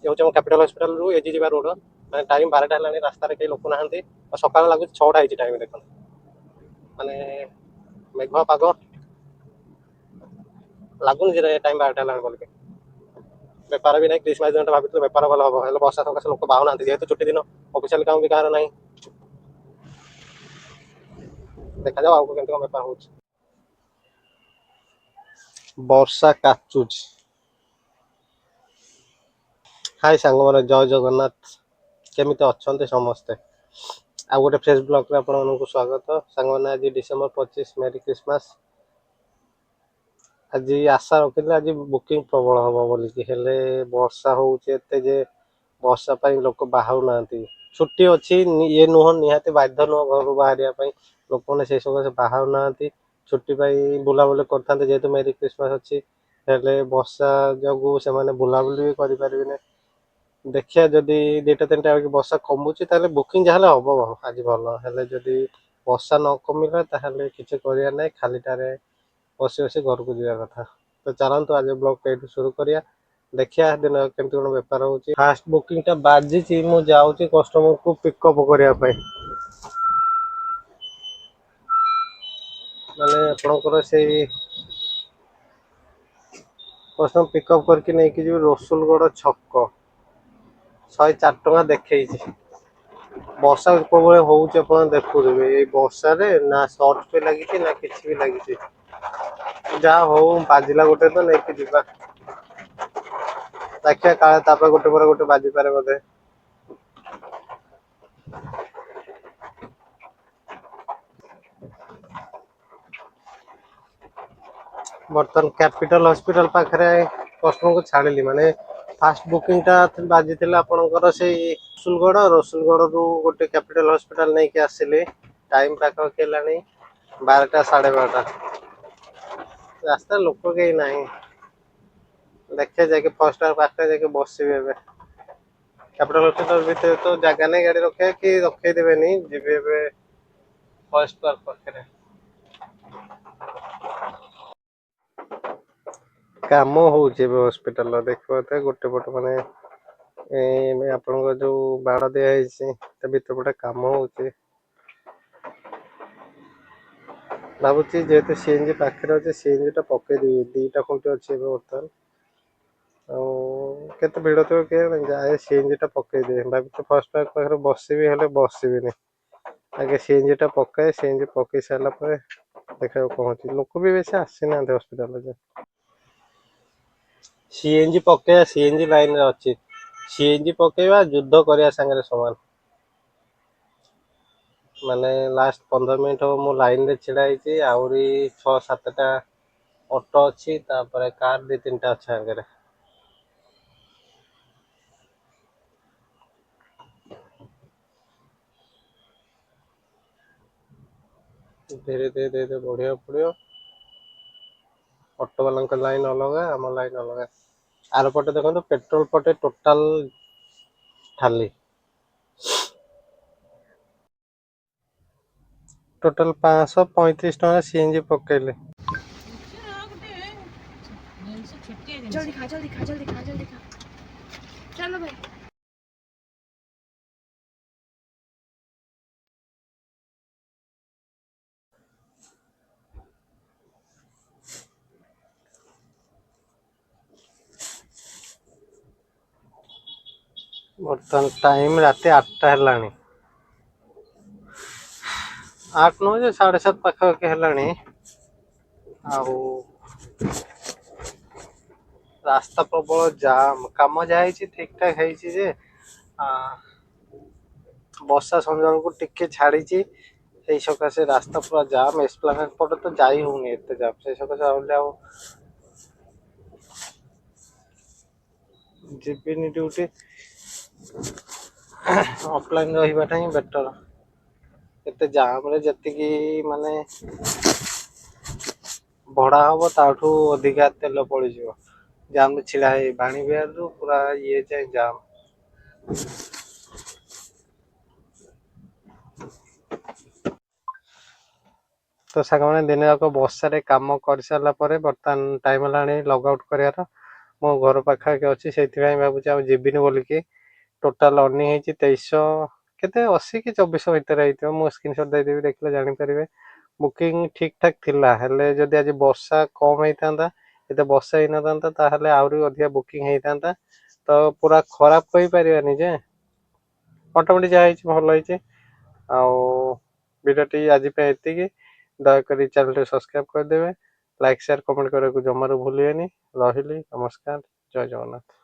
ये हूँ capital hospital रु एजी जा रोड मैंने टाइम 12टा है रास्तार कहीं लोक ना और सका लगुच 6टा है टाइम देख माने मेघुआ पाग लगुनि टाइम 12टा है बोल बेपार भी नहीं क्रिसमस दिन भाभी बेपार भल हम हेल्ले वर्षा सकाशे लोक बाहु जेहतु छुट्टी दिन ऑफिशियल काम भी कहार ना देखा जाओ आगे केमती बेपार हो वर्षा काचुच हाय सांग मैंने जय जगन्नाथ केमिति अच्छे समस्ते आ गोटे फ्रेश ब्लॉग रे आपको स्वागत सांग मैंने आज डिसेम्बर 25 मेरी क्रिसमस आज आशा रखी आज बुकिंग प्रबल हम बोलिकी हेले वर्षा होते जे वर्षा लोक बाहु ना छुट्टी अच्छी ये नुह निहाती बाध्य नुह घर बाहर लोक मैंने से सकाशे बाहर ना छुट्टी बुलाबुली करते जेहेतु मेरी क्रिसमस अच्छी हेले वर्षा जो से बुलाबुली भी करें देखिए जदि 2टा 3टा बेल वर्षा कमुची बुकिंग जहाँ हम आज भल हेले जदि वर्षा न कमिला ताहले किसी करिया ना खालीटारे बसी बसी घर को जावा कथा तो चलतु आज ब्लॉग कहीं शुरू करिया देखिया दिन केमती कौन बेपार हो फास्ट बुकिंग टा बाजी मुझे जाऊँगी कस्टमर को पिकअप करने माने आपणकर से कस्टमर पिकअप करके नहीं कि रसुलगढ़ छक 104 टଙ୍କା देखी वर्षा कौ भाई देखुवे ये वर्षा ना सर्ट पे लगी ना किसी भी लगी जहाँ हो बाजिला गोटे तो नहीं जीवा देखिए काले गोटे पर गोटे बाजी पारे बोधे बर्तमान कैपिटल हॉस्पिटल पाखे कस्टमर को छाड़ी माने फास्ट बुकिंग टा बाजी आपणकर से रसुलगढ़ रु गोटे कैपिटल हॉस्पिटल नहीं कि आसिली टाइम पाखी 12टा 12:30 रास्ता लोक कहीं ना देखिए जाके फर्स्ट आवर 5टा जाके बसबी कैपिटल हॉस्पिटल भीतर तो जगह नहीं गाड़ी रखे कि रखेदेवे जी फर्स्ट पार्क पाखे काम हो हॉस्पिटल देखिए गोटे पट माने आपण जो बाड़ दिखाई भर पटे कम हो भावुँ जेहेतु सीएनजी पाखे अच्छे सीएनजी टा पकईदेवी 2टा खुंटी अच्छे बर्तमान केते भिड़ थो जाए सीएनजी टा पकईदे भाई फर्स्ट पार्क पाखे बसबी हेले बसबिनी आगे सीएनजी टा पकाए सीएनजी पकई सारापर देखा कौन लोक भी बेस आसी ना हॉस्पिटल सीएनजी पकईवा सीएनजी लाइन रे अच्छी सीएनजी पकईवा युद्ध करने सागर समान माने लास्ट 15 मिनट हम मो लाइन रे छिड़ा आहरी 6-7टा ऑटो अच्छी तापर कार 2-3टा अच्छा आगे धीरे धीरे धीरे बढ़िया पड़ो ऑटो वाला लाइन अलग आम लाइन अलग आर पटे देखो पेट्रोल पटे टोटाल खाली टोटाल 535 टका सीएनजी पकईले जल्दी खा जल्दी खा जल्दी खा जल्दी खा चलो भाई बर्तमान टाइम रात 8टा है 8 9 7:30 पाखापाखि है रास्ता प्रबल जाम कम जहाँ ठीक ठाक है वर्षा संजय को टिके छाड़ी सकाशे रास्ता पूरा जाम एस्प्लानेड पटे तो जाई होनी एत जाम से सकाशे जीविनी ड्यूटी ऑफलाइन रहीबाटा ही बेटर एत जाम रे जतिकी माने भड़ा हम ताठू अधिका तेल पड़ जाम छिड़ा है बाणी बिहार रु पूरा ये जाए जाम तो साग मैंने दिन जाक बर्षार कम कर सारापर बर्तमान टाइम है लग आउट करार ମୋ ଘର ପାଖାପାଖି ଅଛି, ସେଇଥିପାଇଁ ଭାବୁଛି ଆଉ ଯିବିନି ବୋଲିକି। ଟୋଟାଲ ଅର୍ଣ୍ଣିଂ ହେଇଛି 2300 କେତେ 80 କି 2400 ଭିତରେ ହେଇଥିବ। ମୁଁ ସ୍କ୍ରିନଶଟ୍ ଦେଇଦେବି, ଦେଖିଲେ ଜାଣିପାରିବେ। ବୁକିଂ ଠିକ୍ ଠାକ୍ ଥିଲା, ହେଲେ ଯଦି ଆଜି ବର୍ଷା କମ୍ ହେଇଥାନ୍ତା, ଏତେ ବର୍ଷା ହେଇନଥାନ୍ତା, ତାହେଲେ ଆହୁରି ଅଧିକା ବୁକିଂ ହେଇଥାନ୍ତା। ତ ପୁରା ଖରାପ କହିପାରିବାନି ଯେ, ମୋଟାମୋଟି ଯାହା ହେଇଛି ଭଲ ହେଇଛି। ଆଉ ଭିଡ଼ିଓଟି ଆଜି ପାଇଁ ଏତିକି। ଦୟାକରି ଚ୍ୟାନେଲଟି ସବସ୍କ୍ରାଇବ୍ କରିଦେବେ, ଲାଇକ୍ ସେୟାର କମେଣ୍ଟ କରିବାକୁ ଜମାରୁ ଭୁଲିବେନି। ରହିଲି, ନମସ୍କାର, ଜୟ ଜଗନ୍ନାଥ।